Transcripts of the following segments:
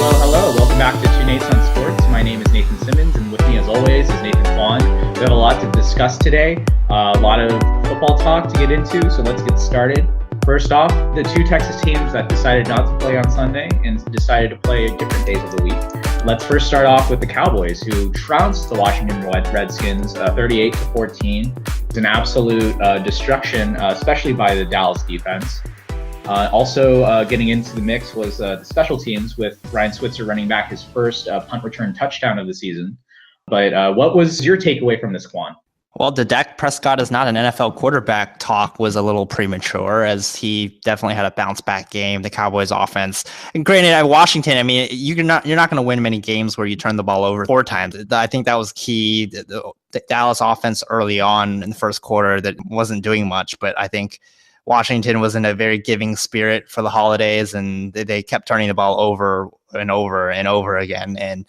Hello. Welcome back to Two Nates on Sports. My name is Nathan Simmons, and with me, as always, is Nathan Kwan. We have a lot to discuss today, a lot of football talk to get into, so let's get started. First off, the two Texas teams that decided not to play on Sunday and decided to play different days of the week. Let's first start off with the Cowboys, who trounced the Washington Redskins 38-14. It's an absolute destruction, especially by the Dallas defense. Also getting into the mix was the special teams, with Ryan Switzer running back his first punt return touchdown of the season. But what was your takeaway from this, Quan? Well, the Dak Prescott is not an NFL quarterback talk was a little premature, as he definitely had a bounce back game. The Cowboys offense, and granted, at Washington, I mean, you're not going to win many games where you turn the ball over 4 times. I think that was key. The Dallas offense early on in the first quarter that wasn't doing much, but I think Washington was in a very giving spirit for the holidays, and they kept turning the ball over and over and over again. And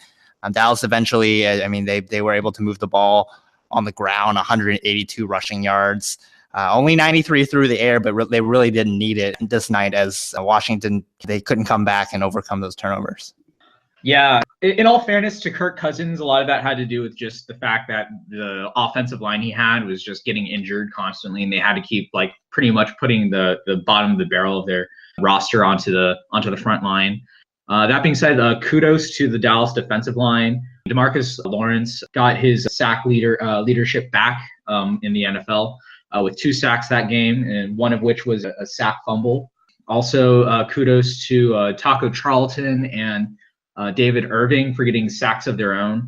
Dallas eventually, I mean, they were able to move the ball on the ground, 182 rushing yards, only 93 through the air, but they really didn't need it this night, as Washington, they couldn't come back and overcome those turnovers. Yeah, in all fairness to Kirk Cousins, a lot of that had to do with just the fact that the offensive line he had was just getting injured constantly, and they had to keep pretty much putting the bottom of the barrel of their roster onto the front line. That being said, kudos to the Dallas defensive line. DeMarcus Lawrence got his sack leadership back in the NFL with 2 sacks that game, and one of which was a sack fumble. Also, kudos to Taco Charlton and David Irving for getting sacks of their own.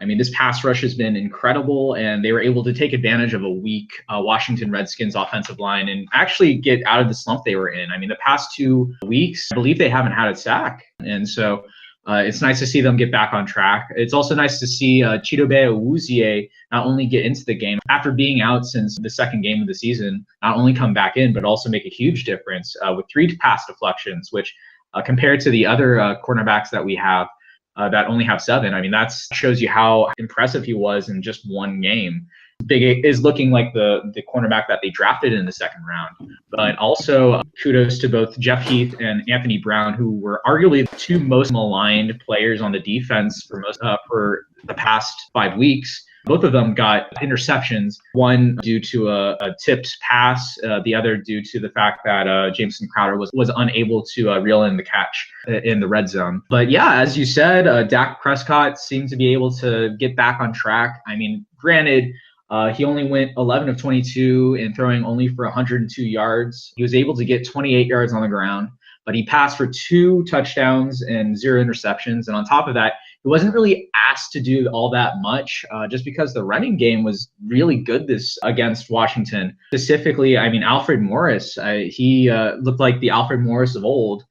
I mean, this pass rush has been incredible, and they were able to take advantage of a weak Washington Redskins offensive line and actually get out of the slump they were in. I mean, the past 2 weeks, I believe they haven't had a sack. And so it's nice to see them get back on track. It's also nice to see Chidobe Awuzie not only get into the game after being out since the second game of the season, not only come back in, but also make a huge difference with 3 pass deflections, which compared to the other cornerbacks that we have that only have 7, I mean, that shows you how impressive he was in just one game. Big is looking like the cornerback that they drafted in the second round. But also kudos to both Jeff Heath and Anthony Brown, who were arguably the 2 most maligned players on the defense for the past 5 weeks. Both of them got interceptions, one due to a tipped pass, the other due to the fact that Jameson Crowder was unable to reel in the catch in the red zone. But yeah, as you said, Dak Prescott seemed to be able to get back on track. I mean, granted, he only went 11 of 22 and throwing only for 102 yards. He was able to get 28 yards on the ground, but he passed for 2 touchdowns and 0 interceptions. And on top of that, he wasn't really asked to do all that much just because the running game was really good against Washington. Specifically, I mean, Alfred Morris, he looked like the Alfred Morris of old,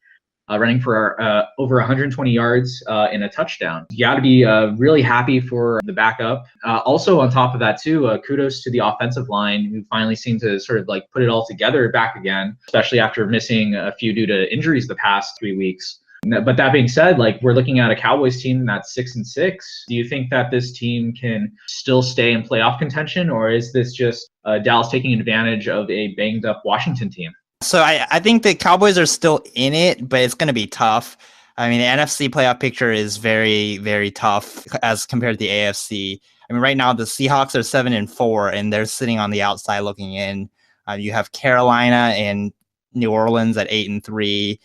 running for over 120 yards and a touchdown. You got to be really happy for the backup. Also, on top of that, too, kudos to the offensive line, who finally seemed to sort of put it all together back again, especially after missing a few due to injuries the past 3 weeks. But that being said, we're looking at a Cowboys team that's 6-6. Do you think that this team can still stay in playoff contention, or is this just Dallas taking advantage of a banged up Washington team? So I think the Cowboys are still in it, but it's going to be tough. I mean, the NFC playoff picture is very, very tough as compared to the AFC. I mean, right now the Seahawks are 7-4, and they're sitting on the outside looking in. You have Carolina and New Orleans at 8-3.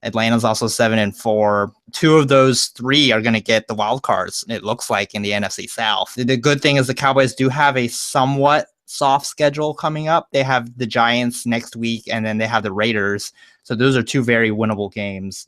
Atlanta's also 7-4. 2 of those 3 are going to get the wild cards, it looks like, in the NFC South. The good thing is the Cowboys do have a somewhat soft schedule coming up. They have the Giants next week, and then they have the Raiders. So those are 2 very winnable games.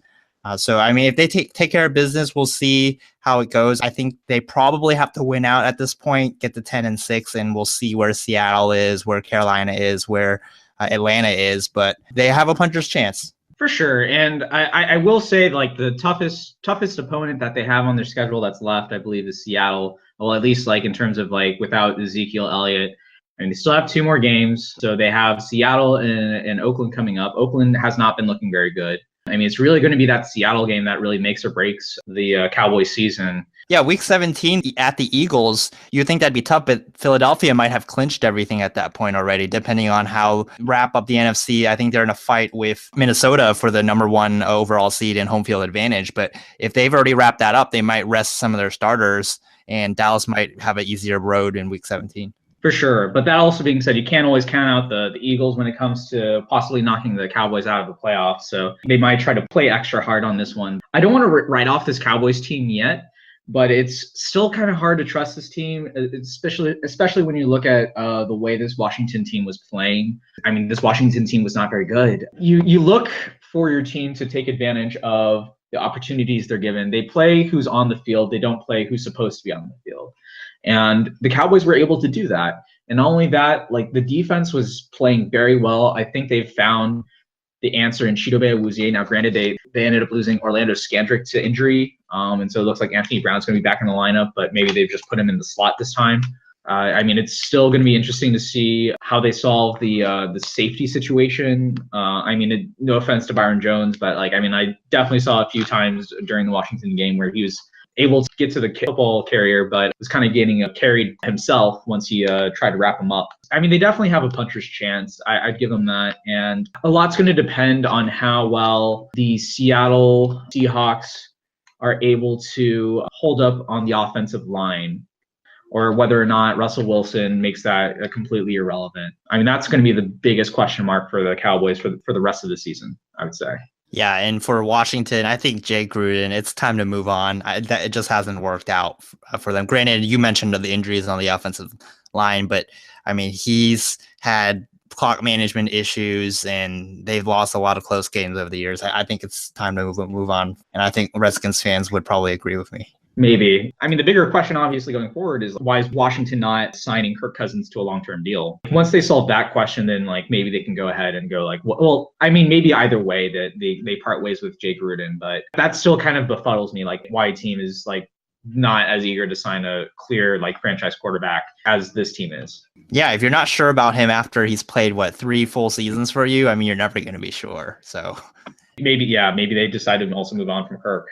So, I mean, if they take care of business, we'll see how it goes. I think they probably have to win out at this point, get to 10-6, and we'll see where Seattle is, where Carolina is, where Atlanta is. But they have a puncher's chance. For sure. And I will say, the toughest opponent that they have on their schedule that's left, I believe, is Seattle. Well, at least in terms of without Ezekiel Elliott. And they still have 2 more games. So they have Seattle and Oakland coming up. Oakland has not been looking very good. I mean, it's really going to be that Seattle game that really makes or breaks the Cowboys season. Yeah, week 17 at the Eagles, you'd think that'd be tough, but Philadelphia might have clinched everything at that point already, depending on how wrap up the NFC. I think they're in a fight with Minnesota for the number 1 overall seed and home field advantage. But if they've already wrapped that up, they might rest some of their starters, and Dallas might have an easier road in week 17. For sure. But that also being said, you can't always count out the Eagles when it comes to possibly knocking the Cowboys out of the playoffs. So they might try to play extra hard on this one. I don't want to write off this Cowboys team yet, but it's still kind of hard to trust this team, especially when you look at the way this Washington team was playing. I mean, this Washington team was not very good. You look for your team to take advantage of the opportunities they're given. They play who's on the field. They don't play who's supposed to be on the field. And the Cowboys were able to do that. And not only that, like the defense was playing very well. I think they've found the answer in Chidobe Awuzie. Now, granted, they ended up losing Orlando Scandrick to injury. And so it looks like Anthony Brown's going to be back in the lineup, but maybe they've just put him in the slot this time. I mean, it's still going to be interesting to see how they solve the safety situation. I mean, no offense to Byron Jones, but I definitely saw a few times during the Washington game where he was able to get to the football carrier, but was kind of getting carried himself once he tried to wrap him up. I mean, they definitely have a puncher's chance. I'd give them that. And a lot's going to depend on how well the Seattle Seahawks are able to hold up on the offensive line, or whether or not Russell Wilson makes that completely irrelevant. I mean, that's going to be the biggest question mark for the Cowboys for the rest of the season, I would say. Yeah, and for Washington, I think Jay Gruden, it's time to move on. It just hasn't worked out for them. Granted, you mentioned the injuries on the offensive line, but I mean, he's had clock management issues, and they've lost a lot of close games over the years. I think it's time to move on, and I think Redskins fans would probably agree with me. Maybe. I mean, the bigger question, obviously, going forward is why is Washington not signing Kirk Cousins to a long-term deal? Once they solve that question, then maybe they can go ahead and go well, I mean, maybe either way that they part ways with Jay Gruden, but that still kind of befuddles me, why a team is not as eager to sign a clear franchise quarterback as this team is. Yeah, if you're not sure about him after he's played 3 full seasons for you, I mean, you're never going to be sure. So maybe they decided to also move on from Kirk.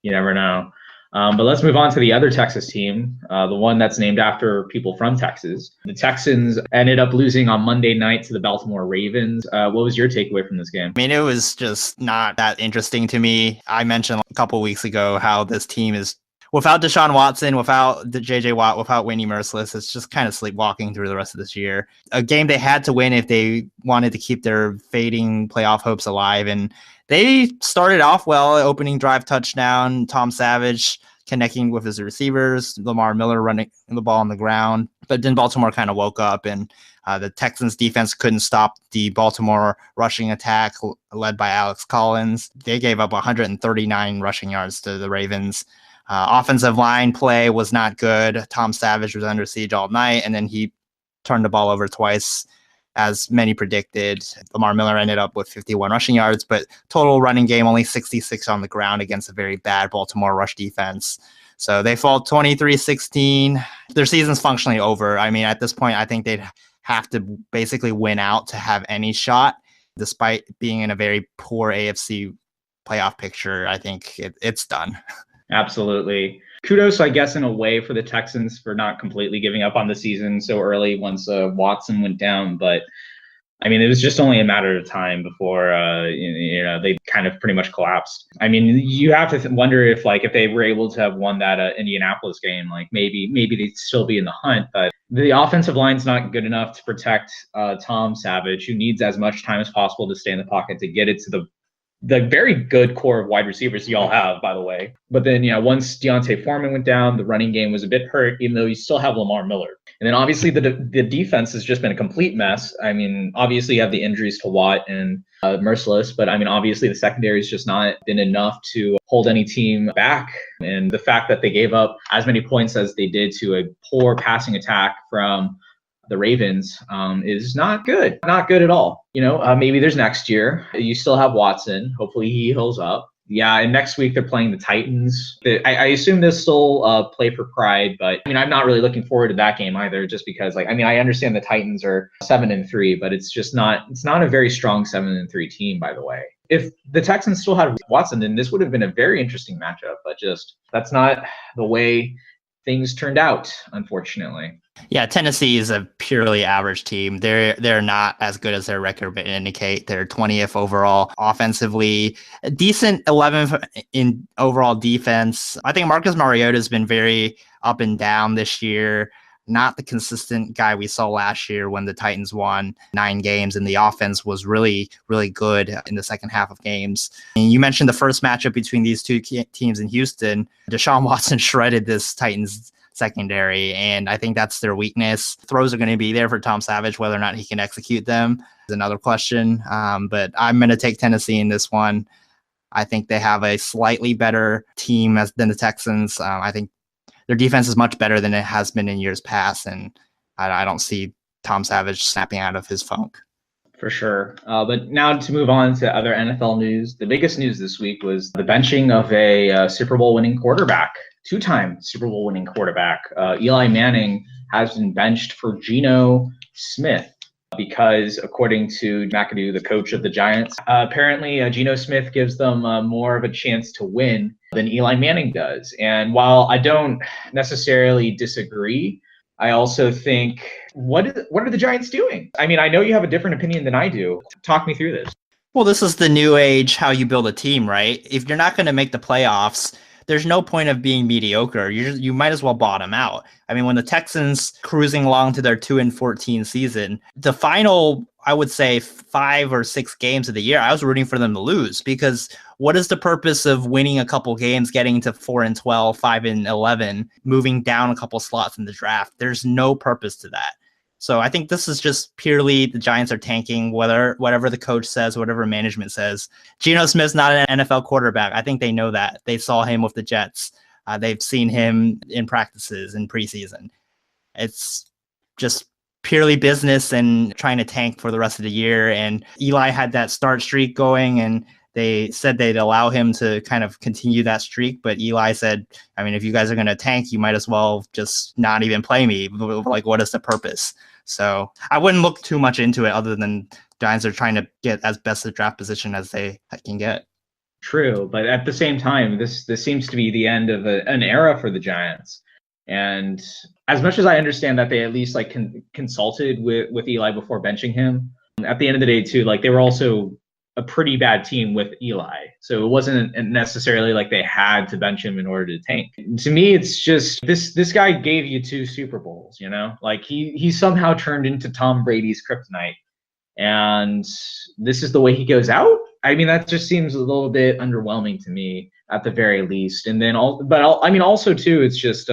You never know. But let's move on to the other Texas team, the one that's named after people from Texas. The Texans ended up losing on Monday night to the Baltimore Ravens. What was your takeaway from this game? I mean, it was just not that interesting to me. I mentioned a couple of weeks ago how this team is, without Deshaun Watson, without the J.J. Watt, without Whitney Merciless, it's just kind of sleepwalking through the rest of this year. A game they had to win if they wanted to keep their fading playoff hopes alive. And they started off well, opening drive touchdown, Tom Savage connecting with his receivers, Lamar Miller running the ball on the ground. But then Baltimore kind of woke up, and the Texans defense couldn't stop the Baltimore rushing attack led by Alex Collins. They gave up 139 rushing yards to the Ravens. Offensive line play was not good. Tom Savage was under siege all night, and then he turned the ball over twice, as many predicted. Lamar Miller ended up with 51 rushing yards, but total running game only 66 on the ground against a very bad Baltimore rush defense. So they fall 23-16. Their season's functionally over. I mean, at this point, I think they'd have to basically win out to have any shot, despite being in a very poor AFC playoff picture. I think it's done. Absolutely. Kudos, I guess, in a way for the Texans for not completely giving up on the season so early once Watson went down. But, I mean, it was just only a matter of time before, they kind of pretty much collapsed. I mean, you have to wonder if they were able to have won that Indianapolis game, maybe they'd still be in the hunt. But the offensive line's not good enough to protect Tom Savage, who needs as much time as possible to stay in the pocket to get it to the very good core of wide receivers y'all have, by the way. But then, once Deontay Foreman went down, the running game was a bit hurt, even though you still have Lamar Miller. And then obviously the defense has just been a complete mess. I mean, obviously you have the injuries to Watt and Merciless, but I mean, obviously the secondary has just not been enough to hold any team back. And the fact that they gave up as many points as they did to a poor passing attack from the Ravens is not good. Not good at all. Maybe there's next year. You still have Watson. Hopefully he heals up. Yeah, and next week they're playing the Titans. I assume they'll still play for pride, but I mean, I'm not really looking forward to that game either, just because I understand the Titans are 7-3, but it's not a very strong 7-3 team, by the way. if the Texans still had Watson, then this would have been a very interesting matchup. But just that's not the way things turned out, unfortunately. Yeah, Tennessee is a purely average team. They're not as good as their record would indicate. They're 20th overall offensively, a decent 11th in overall defense. I think Marcus Mariota has been very up and down this year. Not the consistent guy we saw last year when the Titans won 9 games and the offense was really, really good in the second half of games. And you mentioned the first matchup between these two teams in Houston. Deshaun Watson shredded this Titans secondary, and I think that's their weakness. Throws are going to be there for Tom Savage. Whether or not he can execute them is another question. But I'm going to take Tennessee in this one. I think they have a slightly better team than the Texans. I think their defense is much better than it has been in years past, and I don't see Tom Savage snapping out of his funk. For sure. But now to move on to other NFL news, the biggest news this week was the benching of a Super Bowl winning quarterback, 2-time Super Bowl winning quarterback. Eli Manning has been benched for Geno Smith because, according to McAdoo, the coach of the Giants, apparently Geno Smith gives them more of a chance to win than Eli Manning does. And while I don't necessarily disagree, I also think, what are the Giants doing? I mean, I know you have a different opinion than I do. Talk me through this. Well, this is the new age, how you build a team, right? If you're not going to make the playoffs, there's no point of being mediocre. You might as well bottom out. I mean, when the Texans cruising along to their 2-14 season, the final, I would say 5 or 6 games of the year, I was rooting for them to lose, because what is the purpose of winning a couple games, getting to 4-12, 5-11, moving down a couple slots in the draft? There's no purpose to that. So I think this is just purely the Giants are tanking, whatever the coach says, whatever management says. Geno Smith's not an NFL quarterback. I think they know that. They saw him with the Jets. They've seen him in practices in preseason. It's just purely business and trying to tank for the rest of the year. And Eli had that start streak going, and they said they'd allow him to kind of continue that streak. But Eli said, I mean, if you guys are going to tank, you might as well just not even play me. Like, what is the purpose? So I wouldn't look too much into it, other than Giants are trying to get as best a draft position as they can get. True, but at the same time, this seems to be the end of an era for the Giants. And as much as I understand that they at least like consulted with Eli before benching him, at the end of the day too, like they were also a pretty bad team with Eli. So it wasn't necessarily like they had to bench him in order to tank. To me, it's just this guy gave you 2 Super Bowls, you know? Like he somehow turned into Tom Brady's kryptonite. And this is the way he goes out? I mean, that just seems a little bit underwhelming to me at the very least. And then also too, it's just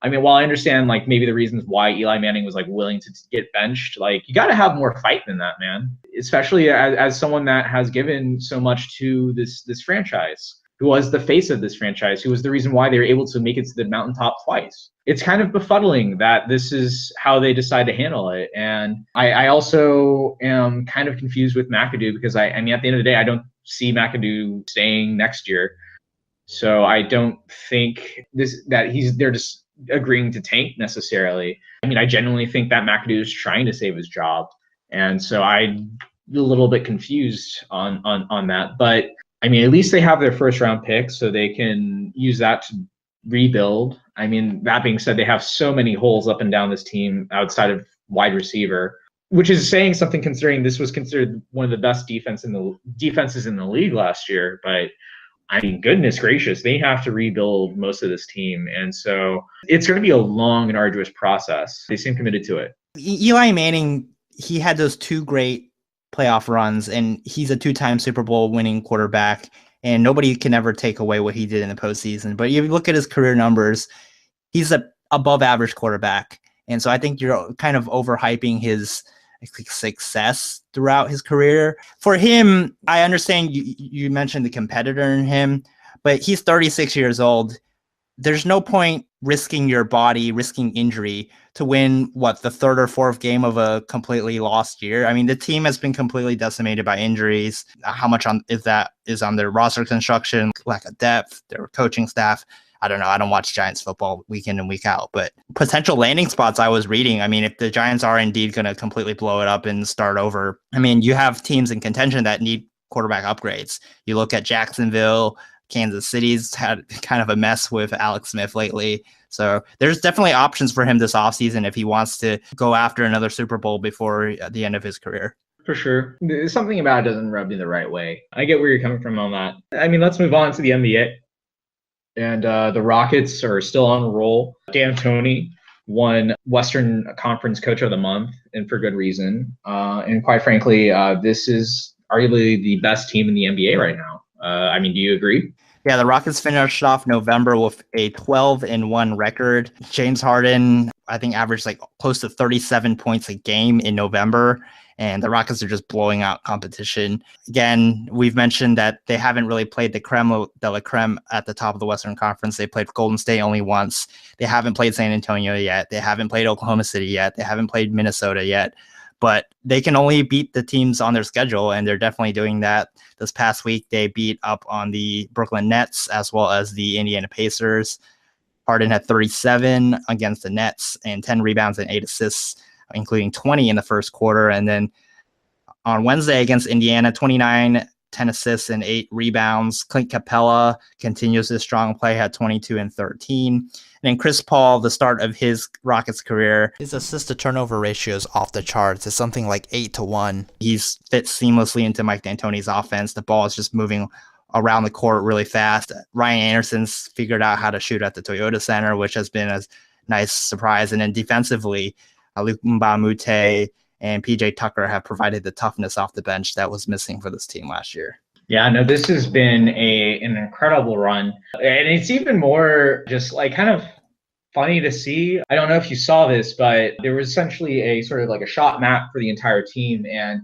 I mean, while I understand like maybe the reasons why Eli Manning was like willing to get benched, like you got to have more fight than that, man. Especially as someone that has given so much to this franchise, who was the face of this franchise, who was the reason why they were able to make it to the mountaintop twice. It's kind of befuddling that this is how they decide to handle it. And I also am kind of confused with McAdoo, because I mean, at the end of the day, I don't see McAdoo staying next year. So I don't think they're just agreeing to tank necessarily. I mean, I genuinely think that McAdoo is trying to save his job. And so I'm a little bit confused on that. But I mean, at least they have their first round pick, so they can use that to rebuild. I mean, that being said, they have so many holes up and down this team outside of wide receiver, which is saying something considering this was considered one of the best defenses in the league last year. But I mean, goodness gracious, they have to rebuild most of this team. And so it's going to be a long and arduous process. They seem committed to it. Eli Manning, he had those 2 great playoff runs, and he's a 2-time Super Bowl winning quarterback, and nobody can ever take away what he did in the postseason. But if you look at his career numbers, he's a above average quarterback. And so I think you're kind of overhyping his success throughout his career. For him, I understand you mentioned the competitor in him, but he's 36 years old. There's no point risking your body, risking injury to win the 3rd or 4th game of a completely lost year. I mean, the team has been completely decimated by injuries. How much is on their roster construction, lack of depth, their coaching staff? I don't know. I don't watch Giants football week in and week out, but potential landing spots I was reading. I mean, if the Giants are indeed going to completely blow it up and start over, I mean, you have teams in contention that need quarterback upgrades. You look at Jacksonville, Kansas City's had kind of a mess with Alex Smith lately. So there's definitely options for him this offseason if he wants to go after another Super Bowl before the end of his career. For sure. There's something about it doesn't rub me the right way. I get where you're coming from on that. I mean, let's move on to the NBA. And the Rockets are still on a roll. D'Antoni won Western Conference Coach of the Month, and for good reason. And quite frankly, this is arguably the best team in the NBA right now. I mean, do you agree? Yeah, the Rockets finished off November with a 12-1 record. James Harden, I think, averaged like close to 37 points a game in November. And the Rockets are just blowing out competition. Again, we've mentioned that they haven't really played the creme de la creme at the top of the Western Conference. They played Golden State only once. They haven't played San Antonio yet. They haven't played Oklahoma City yet. They haven't played Minnesota yet. But they can only beat the teams on their schedule, and they're definitely doing that. This past week, they beat up on the Brooklyn Nets as well as the Indiana Pacers. Harden had 37 against the Nets and 10 rebounds and 8 assists, including 20 in the first quarter. And then on Wednesday against Indiana, 29, 10 assists and 8 rebounds. Clint Capella continues his strong play, had 22 and 13. And then Chris Paul, the start of his Rockets career, his assist-to-turnover ratio is off the charts. It's something like 8-1. He's fit seamlessly into Mike D'Antoni's offense. The ball is just moving around the court really fast. Ryan Anderson's figured out how to shoot at the Toyota Center, which has been a nice surprise. And then defensively, Luke Mbamute and PJ Tucker have provided the toughness off the bench that was missing for this team last year. Yeah, no, this has been an incredible run. And it's even more just like kind of funny to see. I don't know if you saw this, but there was essentially a sort of like a shot map for the entire team. And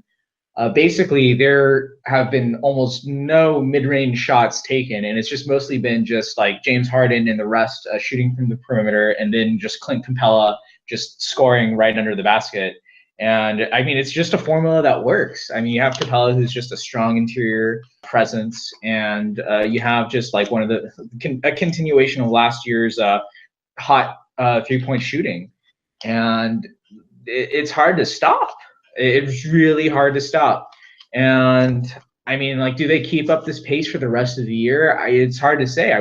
basically there have been almost no mid-range shots taken. And it's just mostly been just like James Harden and the rest shooting from the perimeter, and then just Clint Capella just scoring right under the basket. And I mean, it's just a formula that works. I mean, you have Capella, who's just a strong interior presence, and you have just like one of a continuation of last year's hot 3-point shooting. And it's hard to stop. It's really hard to stop. And I mean, like, do they keep up this pace for the rest of the year? It's hard to say.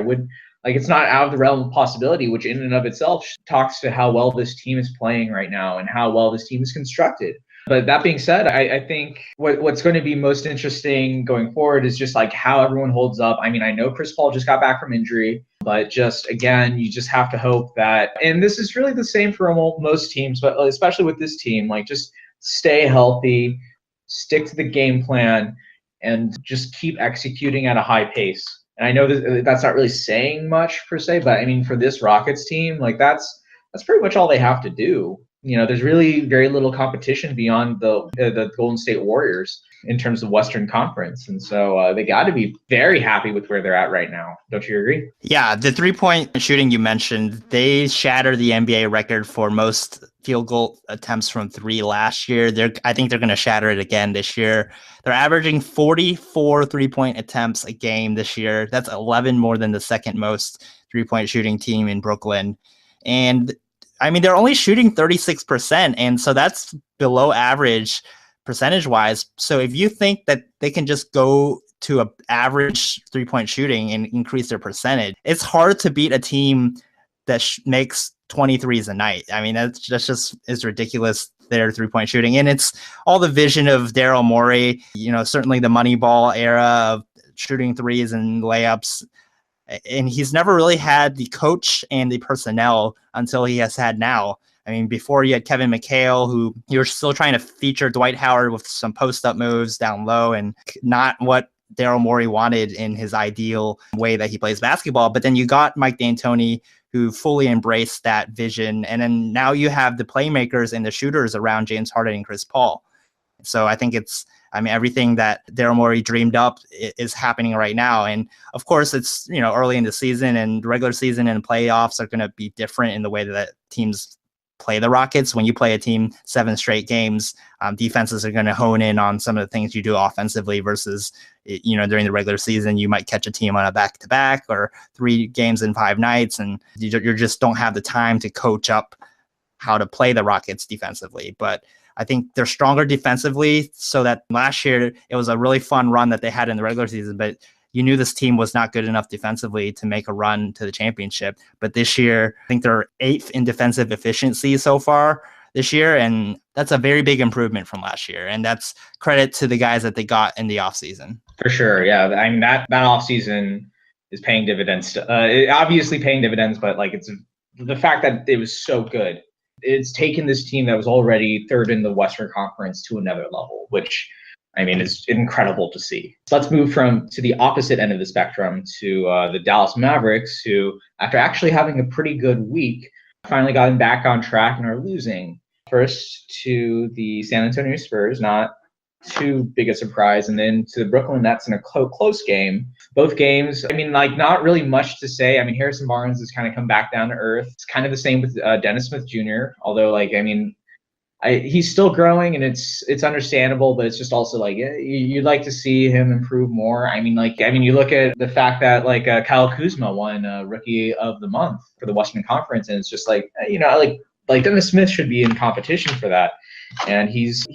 It's not out of the realm of possibility, which in and of itself talks to how well this team is playing right now and how well this team is constructed. But that being said, I think what's going to be most interesting going forward is just like how everyone holds up. I mean, I know Chris Paul just got back from injury, but just, again, you just have to hope that, and this is really the same for most teams, but especially with this team, like just stay healthy, stick to the game plan, and just keep executing at a high pace. And I know that's not really saying much per se, but I mean, for this Rockets team, like that's pretty much all they have to do. You know, there's really very little competition beyond the Golden State Warriors in terms of Western Conference. And so they got to be very happy with where they're at right now. Don't you agree? Yeah, the 3-point shooting you mentioned, they shattered the NBA record for most field goal attempts from 3 last year. I think they're going to shatter it again this year. They're averaging 44 3-point attempts a game this year. That's 11 more than the second most 3-point shooting team in Brooklyn. And I mean, they're only shooting 36%. And so that's below average percentage-wise. So if you think that they can just go to an average 3-point shooting and increase their percentage, it's hard to beat a team that makes 23s a night. I mean, that's just is ridiculous, their 3-point shooting. And it's all the vision of Daryl Morey, you know, certainly the Moneyball era of shooting threes and layups. And he's never really had the coach and the personnel until he has had now. I mean, before you had Kevin McHale, who you were still trying to feature Dwight Howard with some post-up moves down low, and not what Daryl Morey wanted in his ideal way that he plays basketball. But then you got Mike D'Antoni, who fully embraced that vision. And then now you have the playmakers and the shooters around James Harden and Chris Paul. So I think everything that Daryl Morey dreamed up is happening right now. And of course, it's, you know, early in the season, and regular season and playoffs are going to be different in the way that teams play the Rockets. When you play a team 7 straight games, defenses are going to hone in on some of the things you do offensively versus, you know, during the regular season, you might catch a team on a back-to-back or 3 games in 5 nights, and you just don't have the time to coach up how to play the Rockets defensively. But I think they're stronger defensively, so that last year it was a really fun run that they had in the regular season, but you knew this team was not good enough defensively to make a run to the championship. But this year, I think they're 8th in defensive efficiency so far this year, and that's a very big improvement from last year. And that's credit to the guys that they got in the offseason. For sure, yeah. I mean, that offseason is paying dividends. Obviously paying dividends, but like it's the fact that it was so good. It's taken this team that was already 3rd in the Western Conference to another level, which I mean is incredible to see. So let's move to the opposite end of the spectrum to the Dallas Mavericks, who, after actually having a pretty good week, finally gotten back on track and are losing. First to the San Antonio Spurs, not too big a surprise, and then to the Brooklyn Nets in a close game. Both games, I mean, like not really much to say. I mean, Harrison Barnes has kind of come back down to earth. It's kind of the same with Dennis Smith Jr., although, like, I mean, he's still growing, and it's understandable, but it's just also like you'd like to see him improve more. I mean, you look at the fact that like Kyle Kuzma won Rookie of the Month for the Western Conference, and it's just like like Dennis Smith should be in competition for that. And he's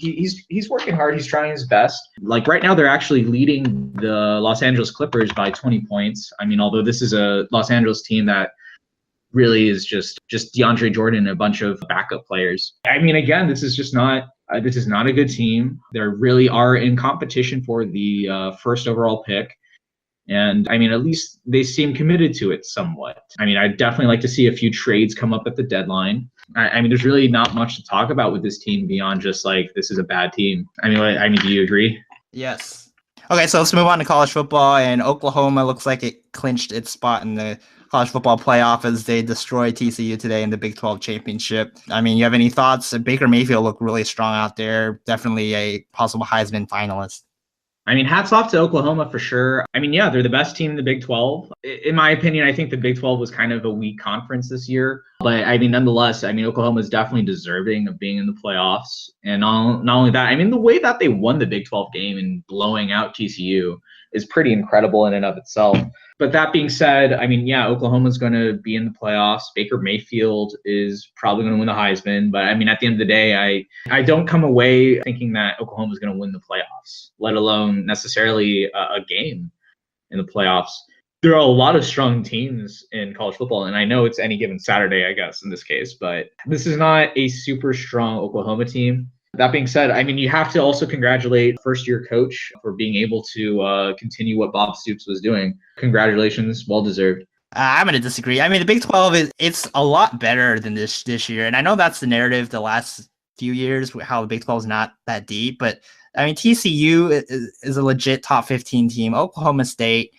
working hard. He's trying his best. Like right now, they're actually leading the Los Angeles Clippers by 20 points. I mean, although this is a Los Angeles team that really is just DeAndre Jordan and a bunch of backup players. I mean, again, this is not a good team. They really are in competition for the first overall pick. And I mean, at least they seem committed to it somewhat. I mean, I'd definitely like to see a few trades come up at the deadline. I mean, there's really not much to talk about with this team beyond just like, this is a bad team. I mean, do you agree? Yes. Okay, so let's move on to college football. And Oklahoma looks like it clinched its spot in the college football playoff as they destroyed TCU today in the Big 12 championship. I mean, you have any thoughts? Baker Mayfield looked really strong out there. Definitely a possible Heisman finalist. I mean, hats off to Oklahoma for sure. I mean, yeah, they're the best team in the Big 12. In my opinion, I think the Big 12 was kind of a weak conference this year. But I mean, nonetheless, I mean, Oklahoma is definitely deserving of being in the playoffs. And not only that, I mean, the way that they won the Big 12 game and blowing out TCU is pretty incredible in and of itself. But that being said, I mean, yeah, Oklahoma's going to be in the playoffs. Baker Mayfield is probably going to win the Heisman. But I mean, at the end of the day, I don't come away thinking that Oklahoma's going to win the playoffs, let alone necessarily a game in the playoffs. There are a lot of strong teams in college football, and I know it's any given Saturday, I guess, in this case. But this is not a super strong Oklahoma team. That being said, I mean, you have to also congratulate first-year coach for being able to continue what Bob Stoops was doing. Congratulations, well-deserved. I'm going to disagree. I mean, the Big 12 it's a lot better than this year, and I know that's the narrative the last few years, how the Big 12 is not that deep. But I mean, TCU is a legit top 15 team. Oklahoma State,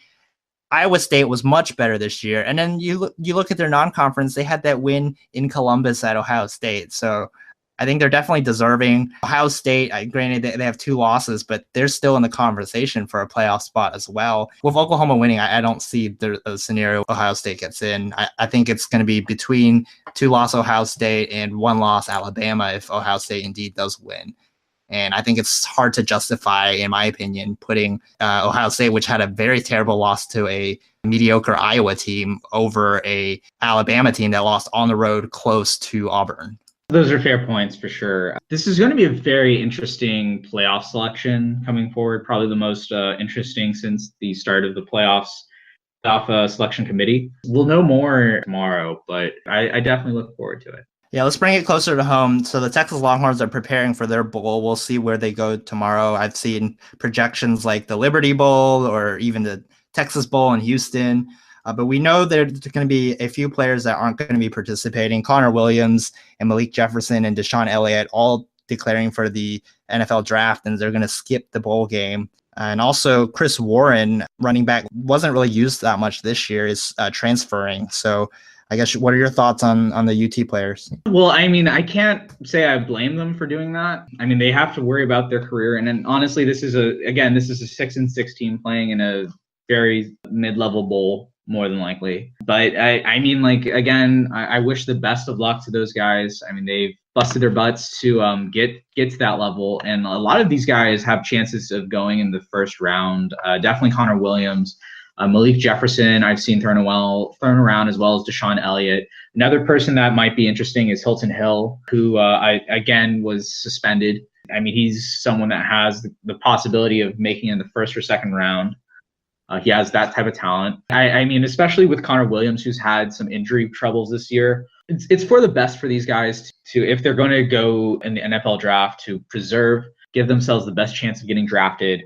Iowa State was much better this year, and then you look at their non-conference. They had that win in Columbus at Ohio State, so I think they're definitely deserving. Ohio State, granted, they have 2 losses, but they're still in the conversation for a playoff spot as well. With Oklahoma winning, I don't see a scenario Ohio State gets in. I think it's going to be between 2-loss Ohio State and 1-loss Alabama if Ohio State indeed does win. And I think it's hard to justify, in my opinion, putting Ohio State, which had a very terrible loss to a mediocre Iowa team, over a Alabama team that lost on the road close to Auburn. Those are fair points for sure. This is going to be a very interesting playoff selection coming forward, probably the most interesting since the start of the playoffs selection committee. We'll know more tomorrow, but I definitely look forward to it. Yeah, let's bring it closer to home. So the Texas Longhorns are preparing for their bowl. We'll see where they go tomorrow. I've seen projections like the Liberty Bowl or even the Texas Bowl in Houston. But we know there's going to be a few players that aren't going to be participating. Connor Williams and Malik Jefferson and Deshaun Elliott all declaring for the NFL draft, and they're going to skip the bowl game. And also Chris Warren, running back, wasn't really used that much this year, is transferring. So I guess, what are your thoughts on the UT players? Well, I mean, I can't say I blame them for doing that. I mean, they have to worry about their career. And then honestly, this is a 6-6 team playing in a very mid-level bowl, more than likely. But I mean, like, again, I wish the best of luck to those guys. I mean, they've busted their butts to get to that level. And a lot of these guys have chances of going in the first round. Definitely Connor Williams. Malik Jefferson, I've seen thrown around, as well as Deshaun Elliott. Another person that might be interesting is Hilton Hill, who again was suspended. I mean, he's someone that has the possibility of making in the first or second round. He has that type of talent. I mean, especially with Connor Williams, who's had some injury troubles this year. It's for the best for these guys to, if they're going to go in the NFL draft, to give themselves the best chance of getting drafted.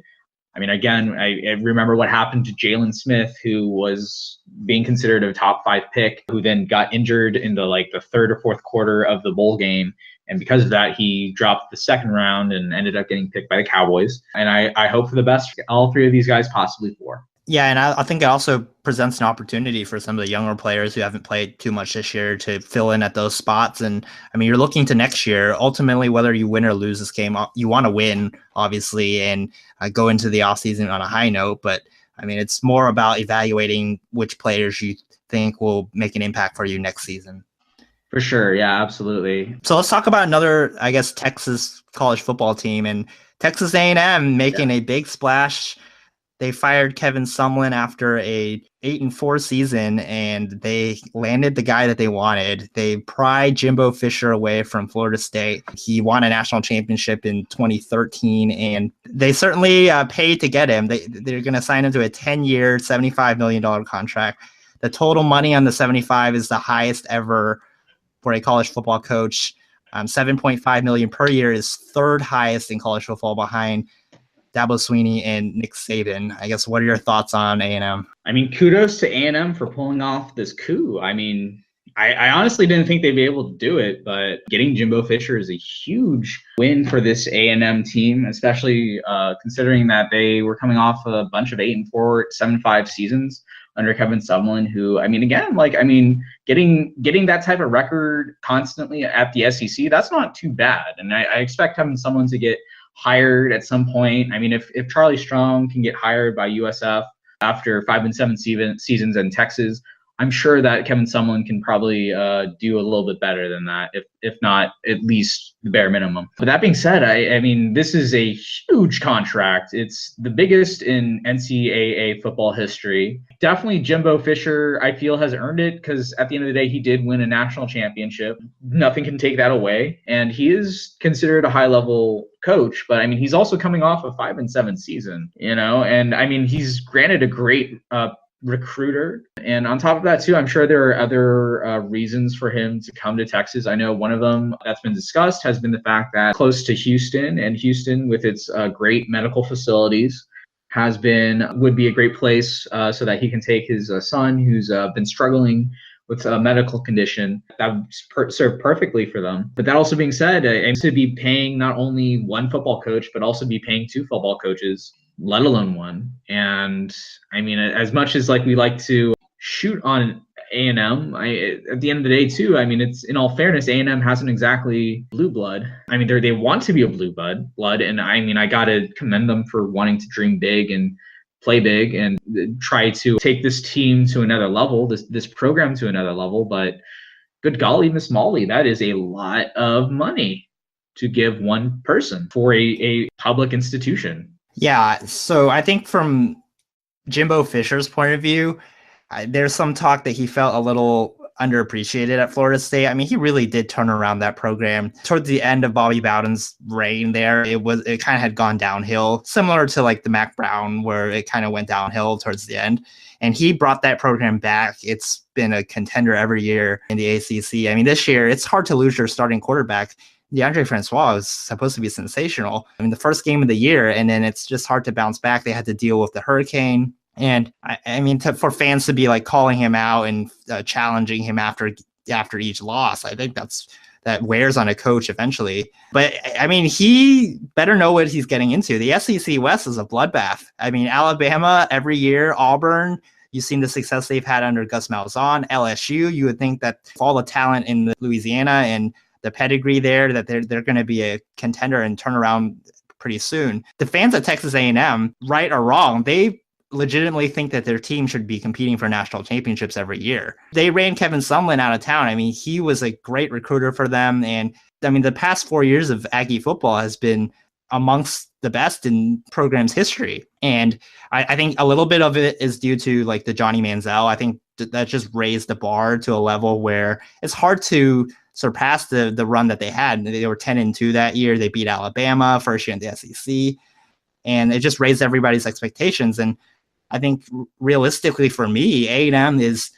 I mean, again, I remember what happened to Jalen Smith, who was being considered a top 5 pick, who then got injured in the third or fourth quarter of the bowl game. And because of that, he dropped the second round and ended up getting picked by the Cowboys. And I hope for the best for all 3 of these guys, possibly 4. Yeah, and I think it also presents an opportunity for some of the younger players who haven't played too much this year to fill in at those spots. And I mean, you're looking to next year. Ultimately, whether you win or lose this game, you want to win, obviously, and go into the offseason on a high note. But I mean, it's more about evaluating which players you think will make an impact for you next season. For sure. Yeah, absolutely. So let's talk about another, I guess, Texas college football team, and Texas A&M making a big splash. They fired Kevin Sumlin after a 8-4 season, and they landed the guy that they wanted. They pried Jimbo Fisher away from Florida State. He won a national championship in 2013, and they certainly paid to get him. They're going to sign him to a 10-year, $75 million contract. The total money on the 75 is the highest ever for a college football coach. $7.5 million per year is third highest in college football, behind Dabo Swinney and Nick Saban. I guess, what are your thoughts on A&M? I mean, kudos to A&M for pulling off this coup. I mean, I honestly didn't think they'd be able to do it, but getting Jimbo Fisher is a huge win for this A&M team, especially considering that they were coming off a bunch of 8-4, 7-5 seasons under Kevin Sumlin, who, I mean, again, getting that type of record constantly at the SEC, that's not too bad. And I expect Kevin Sumlin to get hired at some point. I mean, if Charlie Strong can get hired by USF after 5-7 seasons in Texas, I'm sure that Kevin Sumlin can probably do a little bit better than that, if not at least the bare minimum. But that being said, I mean, this is a huge contract. It's the biggest in NCAA football history. Definitely Jimbo Fisher, I feel, has earned it, because at the end of the day, he did win a national championship. Nothing can take that away. And he is considered a high-level coach, but I mean, he's also coming off a 5-7 season, and I mean, he's granted a great recruiter. And on top of that too, I'm sure there are other reasons for him to come to Texas. I know one of them that's been discussed has been the fact that close to Houston, and Houston with its great medical facilities would be a great place so that he can take his son, who's been struggling with a medical condition. That would serve perfectly for them. But that also being said, to be paying not only one football coach, but also be paying 2 football coaches, let alone one. And I mean, as much as we like to shoot on A&M, at the end of the day too, I mean, it's, in all fairness, A&M hasn't exactly blue blood. I mean, they want to be a blue blood, and I mean, I gotta commend them for wanting to dream big and play big and try to take this team to another level, this program to another level. But good golly, Miss Molly, that is a lot of money to give one person for a public institution. Yeah, so I think from Jimbo Fisher's point of view, there's some talk that he felt a little underappreciated at Florida State. I mean, he really did turn around that program. Towards the end of Bobby Bowden's reign there, it kind of had gone downhill, similar to the Mac Brown, where it kind of went downhill towards the end. And he brought that program back. It's been a contender every year in the ACC. I mean, this year, it's hard to lose your starting quarterback. DeAndre Francois was supposed to be sensational. I mean, the first game of the year, and then it's just hard to bounce back. They had to deal with the hurricane. And I mean, for fans to be calling him out and challenging him after each loss, I think that wears on a coach eventually. But I mean, he better know what he's getting into. The SEC West is a bloodbath. I mean, Alabama every year, Auburn. You've seen the success they've had under Gus Malzahn. LSU, you would think that all the talent in Louisiana and the pedigree there, that they're going to be a contender and turn around pretty soon. The fans at Texas A&M, right or wrong, they legitimately think that their team should be competing for national championships every year. They ran Kevin Sumlin out of town. I mean, he was a great recruiter for them. And I mean, the past 4 years of Aggie football has been amongst the best in program's history. And I think a little bit of it is due to like the Johnny Manziel. I think that just raised the bar to a level where it's hard to surpass the run that they had. They were 10-2 that year. They beat Alabama first year in the SEC, and it just raised everybody's expectations. And I think realistically for me, A&M is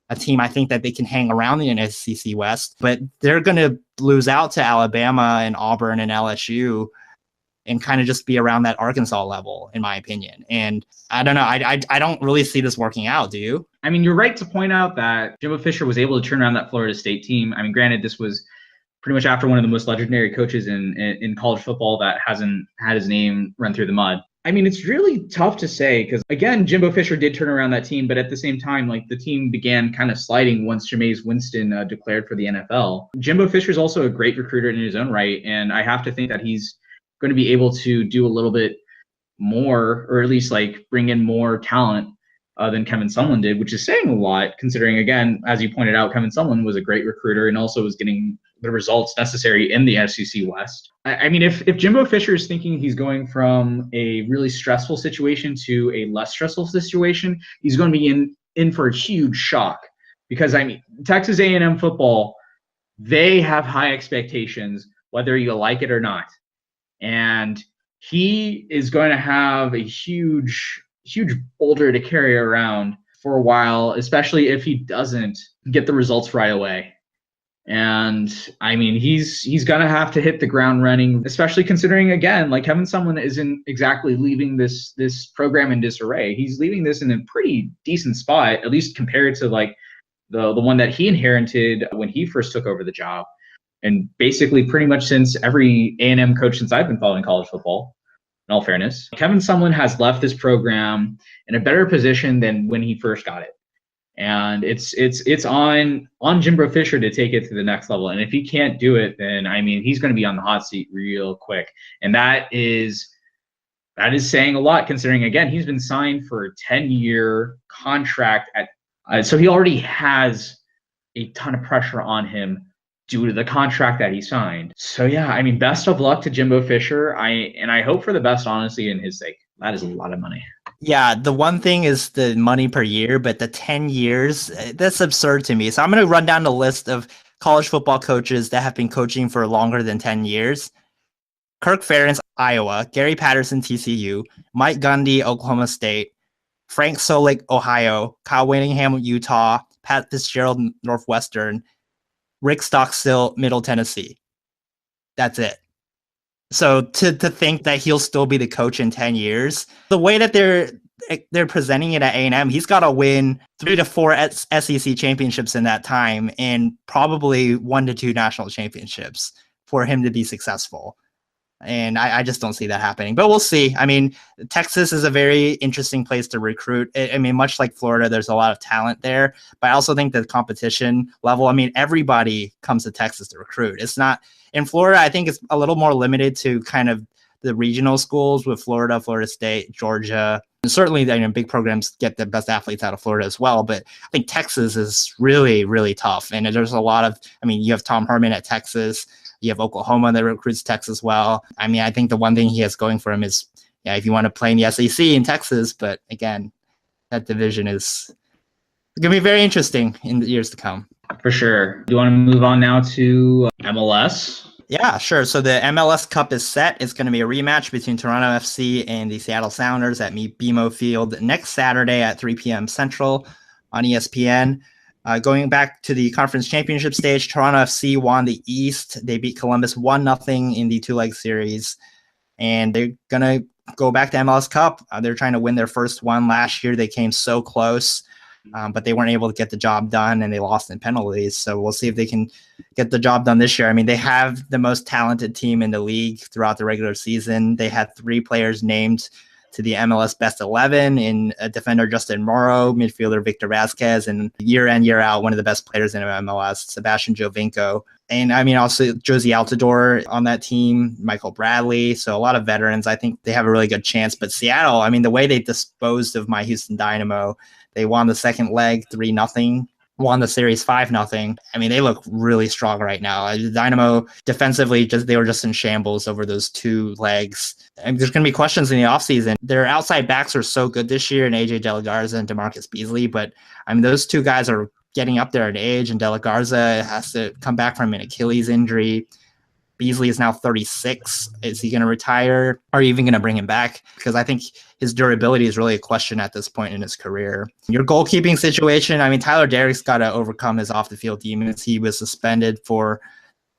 a team I think that they can hang around the SEC West, but they're going to lose out to Alabama and Auburn and LSU and kind of just be around that Arkansas level, in my opinion. And I don't know. I don't really see this working out. Do you? I mean, you're right to point out that Jimbo Fisher was able to turn around that Florida State team. I mean, granted, this was pretty much after one of the most legendary coaches in college football that hasn't had his name run through the mud. I mean, it's really tough to say because, again, Jimbo Fisher did turn around that team, but at the same time, like the team began kind of sliding once Jameis Winston declared for the NFL. Jimbo Fisher is also a great recruiter in his own right, and I have to think that he's going to be able to do a little bit more, or at least like bring in more talent than Kevin Sumlin did, which is saying a lot considering, again, as you pointed out, Kevin Sumlin was a great recruiter and also was getting the results necessary in the SEC West. I mean, if Jimbo Fisher is thinking he's going from a really stressful situation to a less stressful situation, he's going to be in for a huge shock because, I mean, Texas A&M football, they have high expectations, whether you like it or not. And he is going to have a huge boulder to carry around for a while, especially if he doesn't get the results right away. And I mean, he's going to have to hit the ground running, especially considering, again, like Kevin Sumlin isn't exactly leaving this program in disarray. He's leaving this in a pretty decent spot, at least compared to like the one that he inherited when he first took over the job. And basically pretty much since every A&M coach since I've been following college football, in all fairness, Kevin Sumlin has left this program in a better position than when he first got it. And it's on Jimbo Fisher to take it to the next level. And if he can't do it, then, I mean, he's going to be on the hot seat real quick. And that is saying a lot considering, again, he's been signed for a 10-year contract so he already has a ton of pressure on him due to the contract that he signed. So yeah, I mean, best of luck to Jimbo Fisher. I hope for the best, honestly, in his sake. That is a lot of money. Yeah, the one thing is the money per year, but the 10 years, that's absurd to me. So I'm going to run down the list of college football coaches that have been coaching for longer than 10 years. Kirk Ferentz, Iowa, Gary Patterson, TCU, Mike Gundy, Oklahoma State, Frank Solich, Ohio, Kyle Whittingham, Utah, Pat Fitzgerald, Northwestern, Rick Stockstill, Middle Tennessee. That's it. So to think that he'll still be the coach in 10 years, the way that they're presenting it at A&M, he's got to win 3 to 4 SEC championships in that time and probably 1 to 2 national championships for him to be successful. And I just don't see that happening, but we'll see. I mean, Texas is a very interesting place to recruit. I mean, much like Florida, there's a lot of talent there, but I also think the competition level, I mean, everybody comes to Texas to recruit. It's not in Florida. I think it's a little more limited to kind of the regional schools with Florida, Florida State, Georgia. And certainly, big programs get the best athletes out of Florida as well. But I think Texas is really, really tough. And there's a lot of, I mean, you have Tom Herman at Texas. You have Oklahoma that recruits Texas well. I mean, I think the one thing he has going for him is, yeah, if you want to play in the SEC in Texas, but again, that division is going to be very interesting in the years to come. For sure. Do you want to move on now to MLS? Yeah, sure. So the MLS Cup is set. It's going to be a rematch between Toronto FC and the Seattle Sounders at BMO Field next Saturday at 3 p.m. Central on ESPN. Going back to the conference championship stage, Toronto FC won the East. They beat Columbus 1-0 in the two-leg series. And they're going to go back to MLS Cup. They're trying to win their first one. Last year, they came so close, but they weren't able to get the job done, and they lost in penalties. So we'll see if they can get the job done this year. I mean, they have the most talented team in the league throughout the regular season. They had 3 players named to the MLS Best 11 in defender Justin Morrow, midfielder Victor Vasquez, and year in, year out, one of the best players in MLS, Sebastian Giovinco. And I mean, also Josie Altidore on that team, Michael Bradley. So a lot of veterans. I think they have a really good chance. But Seattle, I mean, the way they disposed of my Houston Dynamo, they won the second leg 3-0. won the series 5-0. I mean, they look really strong right now. The Dynamo defensively, they were just in shambles over those 2 legs. And there's going to be questions in the offseason. Their outside backs are so good this year, and AJ De La Garza and DeMarcus Beasley, but I mean, those 2 guys are getting up there in age, and De La Garza has to come back from an Achilles injury. Beasley is now 36. Is he going to retire? Are you even going to bring him back? Because I think his durability is really a question at this point in his career. Your goalkeeping situation, I mean, Tyler Derrick's got to overcome his off-the-field demons. He was suspended for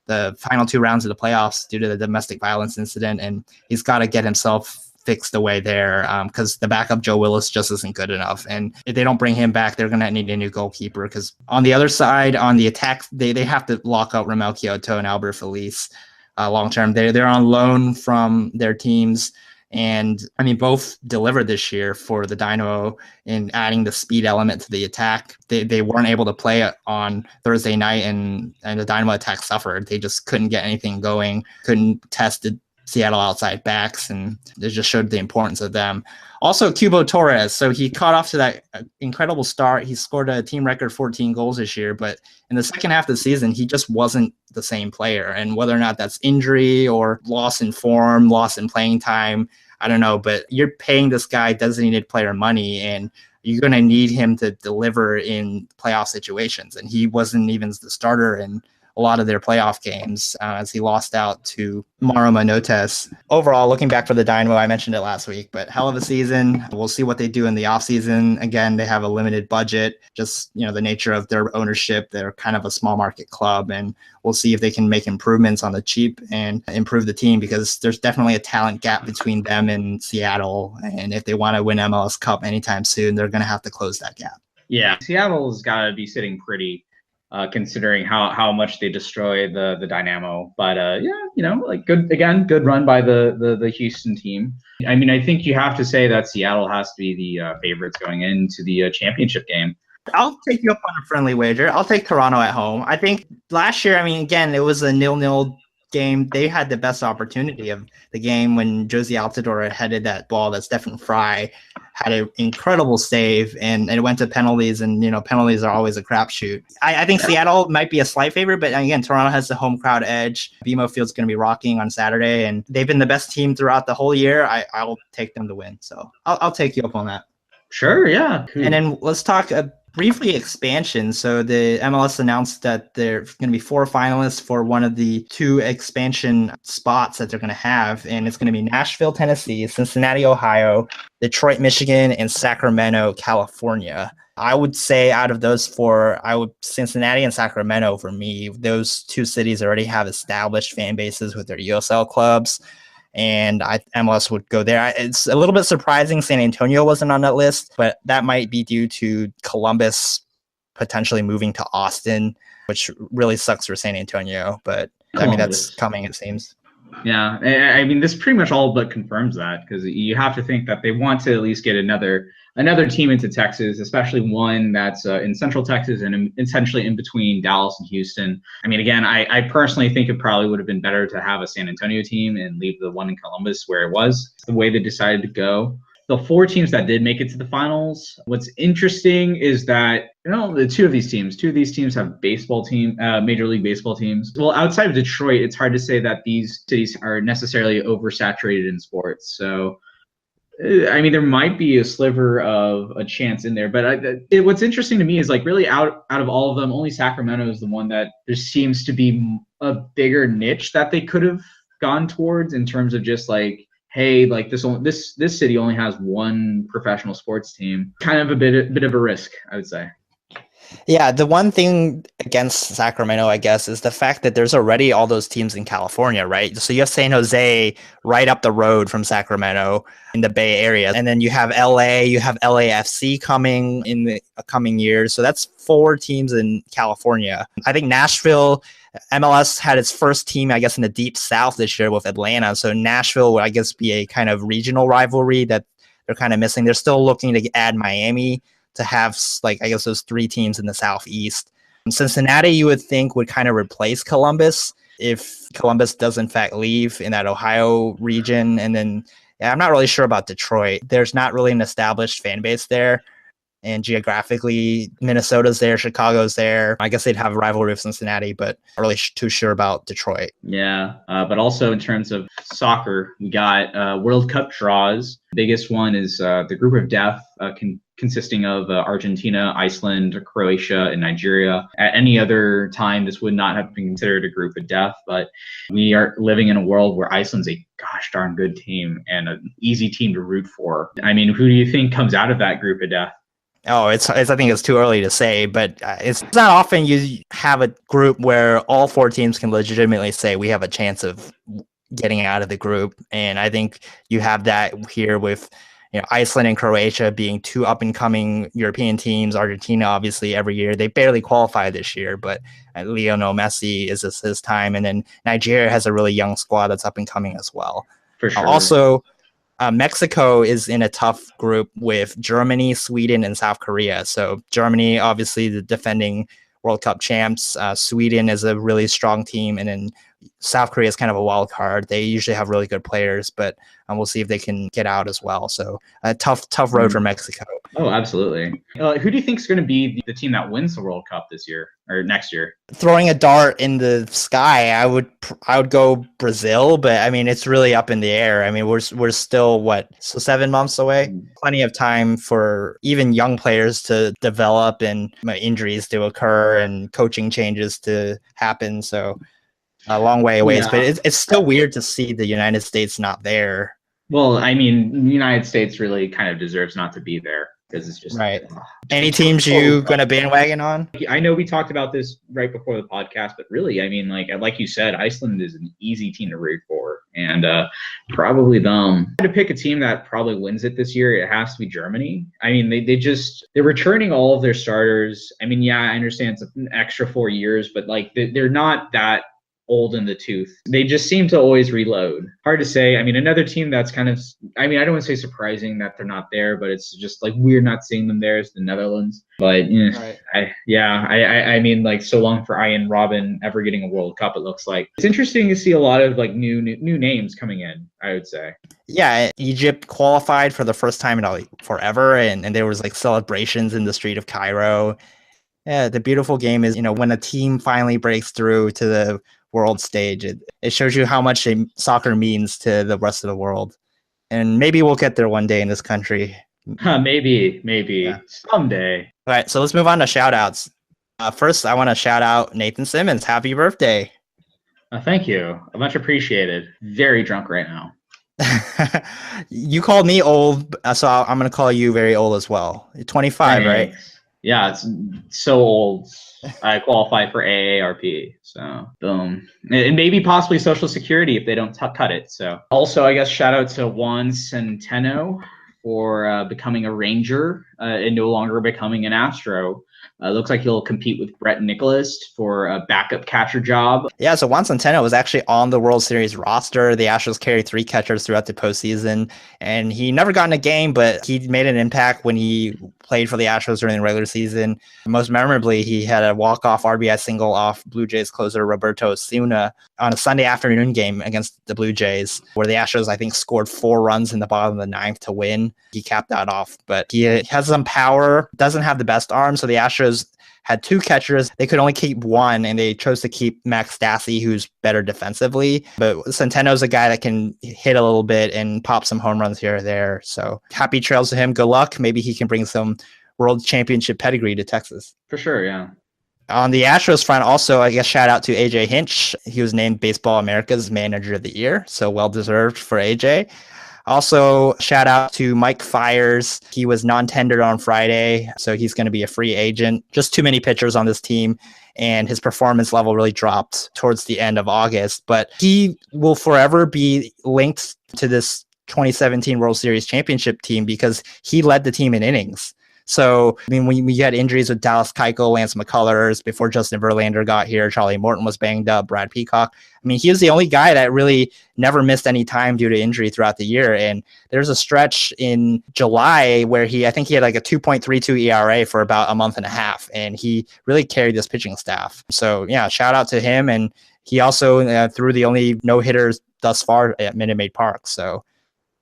the final 2 rounds of the playoffs due to the domestic violence incident, and he's got to get himself fixed away there because the backup Joe Willis just isn't good enough. And if they don't bring him back, they're going to need a new goalkeeper, because on the other side, on the attack, they have to lock out Ramel Kyoto and Albert Felice long term. They're on loan from their teams. And I mean, both delivered this year for the Dynamo in adding the speed element to the attack. They weren't able to play on Thursday night, and the Dynamo attack suffered. They just couldn't get anything going, couldn't test the Seattle outside backs, and it just showed the importance of them. Also, Cubo Torres. So he caught off to that incredible start. He scored a team record 14 goals this year, but in the second half of the season, he just wasn't the same player. And whether or not that's injury or loss in form, loss in playing time, I don't know. But you're paying this guy designated player money, and you're going to need him to deliver in playoff situations. And he wasn't even the starter in a lot of their playoff games as he lost out to Mauro Manotes. Overall, looking back for the Dynamo, I mentioned it last week, but hell of a season. We'll see what they do in the offseason. Again, they have a limited budget, just the nature of their ownership. They're kind of a small market club, and we'll see if they can make improvements on the cheap and improve the team, because there's definitely a talent gap between them and Seattle. And if they want to win MLS Cup anytime soon, they're going to have to close that gap. Yeah, Seattle's got to be sitting pretty, considering how much they destroy the Dynamo. But good run by the Houston team. I mean, I think you have to say that Seattle has to be the favorites going into the championship game. I'll take you up on a friendly wager. I'll take Toronto at home. I think last year, I mean, again, it was a 0-0 game. They had the best opportunity of the game when Josie Altidore headed that ball that Stephen Fry had an incredible save, and it went to penalties, and penalties are always a crapshoot. I think Seattle might be a slight favorite, but again, Toronto has the home crowd edge. BMO Field's going to be rocking on Saturday, and they've been the best team throughout the whole year. I'll take them to win, so I'll take you up on that. Sure, yeah. And then let's talk briefly expansion. So the MLS announced that there's going to be 4 finalists for one of the 2 expansion spots that they're going to have. And it's going to be Nashville, Tennessee, Cincinnati, Ohio, Detroit, Michigan, and Sacramento, California. I would say out of those 4, Cincinnati and Sacramento for me. Those 2 cities already have established fan bases with their USL clubs, and MLS would go there. It's a little bit surprising San Antonio wasn't on that list, but that might be due to Columbus potentially moving to Austin, which really sucks for San Antonio. But Columbus. I mean, that's coming, it seems. Yeah, I mean, this pretty much all but confirms that, because you have to think that they want to at least get another team into Texas, especially one that's in Central Texas and essentially in between Dallas and Houston. I mean, again, I personally think it probably would have been better to have a San Antonio team and leave the one in Columbus where it was, the way they decided to go. The 4 teams that did make it to the finals, what's interesting is that, the two of these teams have Major League Baseball teams. Well, outside of Detroit, it's hard to say that these cities are necessarily oversaturated in sports. So, I mean, there might be a sliver of a chance in there. But what's interesting to me is, like, really out of all of them, only Sacramento is the one that there seems to be a bigger niche that they could have gone towards, in terms of just like, hey, like this city only has 1 professional sports team. Kind of a bit of a risk, I would say. Yeah, the one thing against Sacramento, I guess, is the fact that there's already all those teams in California, right? So you have San Jose right up the road from Sacramento in the Bay Area. And then you have LA, you have LAFC coming in the coming years. So that's 4 teams in California. I think Nashville, MLS had its first team, I guess, in the Deep South this year with Atlanta. So Nashville would, I guess, be a kind of regional rivalry that they're kind of missing. They're still looking to add Miami to have, like, I guess, those 3 teams in the Southeast. Cincinnati, you would think, would kind of replace Columbus if Columbus does in fact leave in that Ohio region. And then I'm not really sure about Detroit. There's not really an established fan base there. And geographically, Minnesota's there, Chicago's there. I guess they'd have a rivalry with Cincinnati, but not really too sure about Detroit. Yeah, but also in terms of soccer, we got World Cup draws. The biggest one is the group of death consisting of Argentina, Iceland, Croatia, and Nigeria. At any other time, this would not have been considered a group of death, but we are living in a world where Iceland's a gosh darn good team and an easy team to root for. I mean, who do you think comes out of that group of death? Oh, I think it's too early to say, but it's not often you have a group where all 4 teams can legitimately say we have a chance of getting out of the group. And I think you have that here with Iceland and Croatia being 2 up-and-coming European teams. Argentina, obviously, every year. They barely qualify this year, but Lionel Messi is this his time. And then Nigeria has a really young squad that's up-and-coming as well. For sure. Also, Mexico is in a tough group with Germany, Sweden, and South Korea. So Germany, obviously the defending World Cup champs. Sweden is a really strong team. And then South Korea is kind of a wild card. They usually have really good players, but we'll see if they can get out as well. So a tough road for Mexico. Oh, absolutely. Who do you think is going to be the team that wins the World Cup this year or next year? Throwing a dart in the sky, I would go Brazil, but I mean, it's really up in the air. I mean, we're still 7 months away. Plenty of time for even young players to develop and injuries to occur and coaching changes to happen. So a long way away, but it's still weird to see the United States not there. Well, I mean, the United States really kind of deserves not to be there because it's just right. Any teams you gonna bandwagon on? I know we talked about this right before the podcast, but really, I mean, like you said, Iceland is an easy team to root for, and probably them. To pick a team that probably wins it this year, it has to be Germany. I mean, they're returning all of their starters. I mean, yeah, I understand it's an extra 4 years, but like they're not that old in the tooth. They just seem to always reload. Hard to say. I mean, another team that's kind of, I mean, I don't want to say surprising that they're not there, but it's just like we're not seeing them there is the Netherlands. But right. I mean, like so long for Ian Robin ever getting a World Cup, it looks like. It's interesting to see a lot of like new names coming in, I would say. Yeah, Egypt qualified for the first time in forever, and there was like celebrations in the street of Cairo. Yeah, the beautiful game is, when a team finally breaks through to the world stage, it shows you how much soccer means to the rest of the world. And maybe we'll get there one day in this country. Maybe yeah. Someday. All right, so let's move on to shout outs. First, I want to shout out Nathan Simmons. Happy birthday. Thank you. Much appreciated. Very drunk right now. You called me old, so I'm going to call you very old as well. You're 25, right? Yeah, it's so old. I qualify for AARP, so boom. And maybe possibly Social Security if they don't cut it. So also, I guess, shout out to Juan Centeno for becoming a Ranger and no longer becoming an Astro. Looks like he'll compete with Brett Nicholas for a backup catcher job. Yeah, so Juan Centeno was actually on the World Series roster. The Astros carried 3 catchers throughout the postseason, and he never got in a game, but he made an impact when he played for the Astros during the regular season. Most memorably, he had a walk-off RBI single off Blue Jays closer Roberto Osuna on a Sunday afternoon game against the Blue Jays, where the Astros, I think, scored 4 runs in the bottom of the 9th to win. He capped that off, but he has some power, doesn't have the best arm, so the Astros had 2 catchers. They could only keep 1, and they chose to keep Max Stassi, who's better defensively. But Centeno's a guy that can hit a little bit and pop some home runs here or there. So happy trails to him. Good luck. Maybe he can bring some World Championship pedigree to Texas. For sure, yeah. On the Astros front, also, I guess, shout out to AJ Hinch. He was named Baseball America's Manager of the Year, so well-deserved for AJ. Also, shout out to Mike Fiers. He was non-tendered on Friday, so he's going to be a free agent. Just too many pitchers on this team, and his performance level really dropped towards the end of August. But he will forever be linked to this 2017 World Series championship team because he led the team in innings. So, I mean, we had injuries with Dallas Keuchel, Lance McCullers, before Justin Verlander got here, Charlie Morton was banged up, Brad Peacock. I mean, he was the only guy that really never missed any time due to injury throughout the year. And there's a stretch in July where I think he had like a 2.32 ERA for about a month and a half, and he really carried this pitching staff. So, yeah, shout out to him. And he also threw the only no-hitters thus far at Minute Maid Park. So,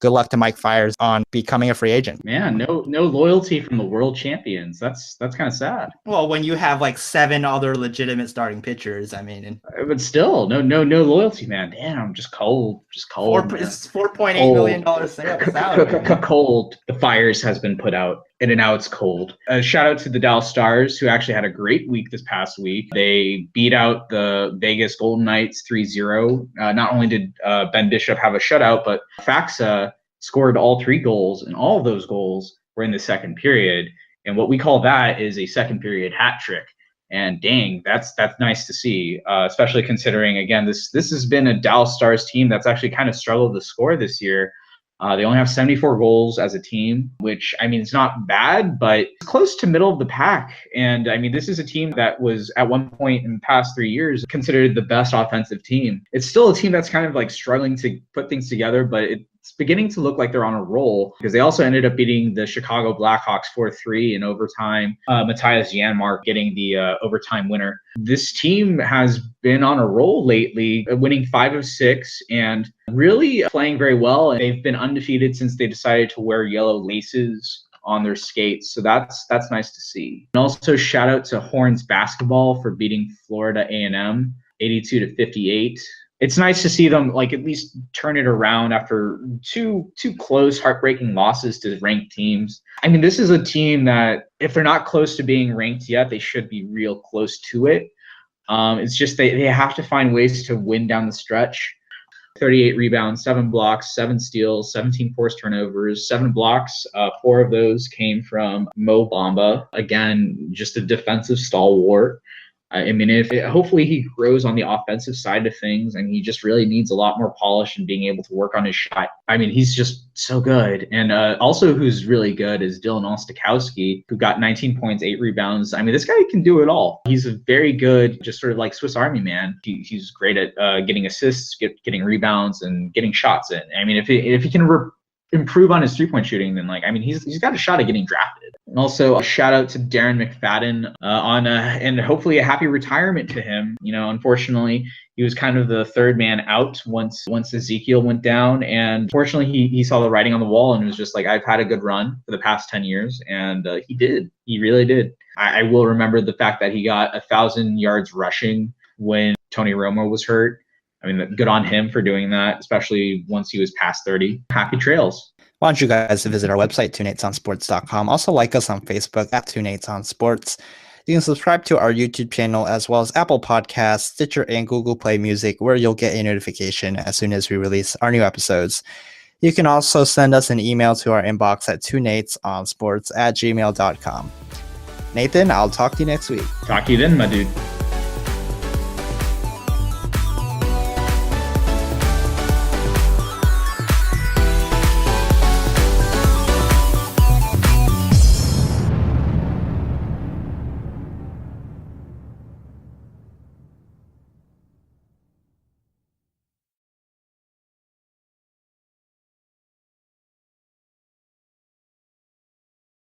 good luck to Mike Fiers on becoming a free agent. Man, no loyalty from the world champions. That's kind of sad. Well, when you have like 7 other legitimate starting pitchers, I mean, but still, no loyalty, man. Damn, I'm just cold. It's $4.8 million salary. Cold. The Fires has been put out, and now it's cold. Shout out to the Dallas Stars, who actually had a great week this past week. They beat out the Vegas Golden Knights 3-0. Not only did Ben Bishop have a shutout, but Faxa scored all 3 goals, and all of those goals were in the second period. And what we call that is a second period hat trick. And dang, that's nice to see, especially considering, again, this has been a Dallas Stars team that's actually kind of struggled to score this year. They only have 74 goals as a team, which, I mean, it's not bad, but it's close to middle of the pack. And I mean, this is a team that was at one point in the past 3 years considered the best offensive team. It's still a team that's kind of like struggling to put things together, but it's beginning to look like they're on a roll, because they also ended up beating the Chicago Blackhawks 4-3 in overtime. Matthias Janmark getting the overtime winner. This team has been on a roll lately, winning 5 of 6 and really playing very well. And they've been undefeated since they decided to wear yellow laces on their skates. So that's nice to see. And also shout out to Horns basketball for beating Florida A&M 82-58. It's nice to see them like at least turn it around after two close, heartbreaking losses to ranked teams. I mean, this is a team that if they're not close to being ranked yet, they should be real close to it. It's just they have to find ways to win down the stretch. 38 rebounds, 7 blocks, 7 steals, 17 forced turnovers, 7 blocks. 4 of those came from Mo Bamba. Again, just a defensive stalwart. I mean, hopefully he grows on the offensive side of things, and he just really needs a lot more polish and being able to work on his shot. I mean, he's just so good. And also who's really good is Dylan Ostakowski, who got 19 points, 8 rebounds. I mean, this guy can do it all. He's a very good, just sort of like Swiss Army man. He's great at getting assists, getting rebounds, and getting shots in. I mean, if he can improve on his 3-point shooting, then he's got a shot at getting drafted. And also a shout out to Darren McFadden and hopefully a happy retirement to him. You know, unfortunately, he was kind of the third man out once Ezekiel went down, and unfortunately he saw the writing on the wall and was just like, I've had a good run for the past 10 years, and he really did. I will remember the fact that he got 1,000 yards rushing when Tony Romo was hurt. I mean, good on him for doing that, especially once he was past 30. Happy trails. Why don't you guys visit our website, TwoNatesOnSports.com. Also like us on Facebook at TwoNatesOnSports. You can subscribe to our YouTube channel as well as Apple Podcasts, Stitcher, and Google Play Music, where you'll get a notification as soon as we release our new episodes. You can also send us an email to our inbox at TwoNatesOnSports@gmail.com. Nathan, I'll talk to you next week. Talk to you then, my dude.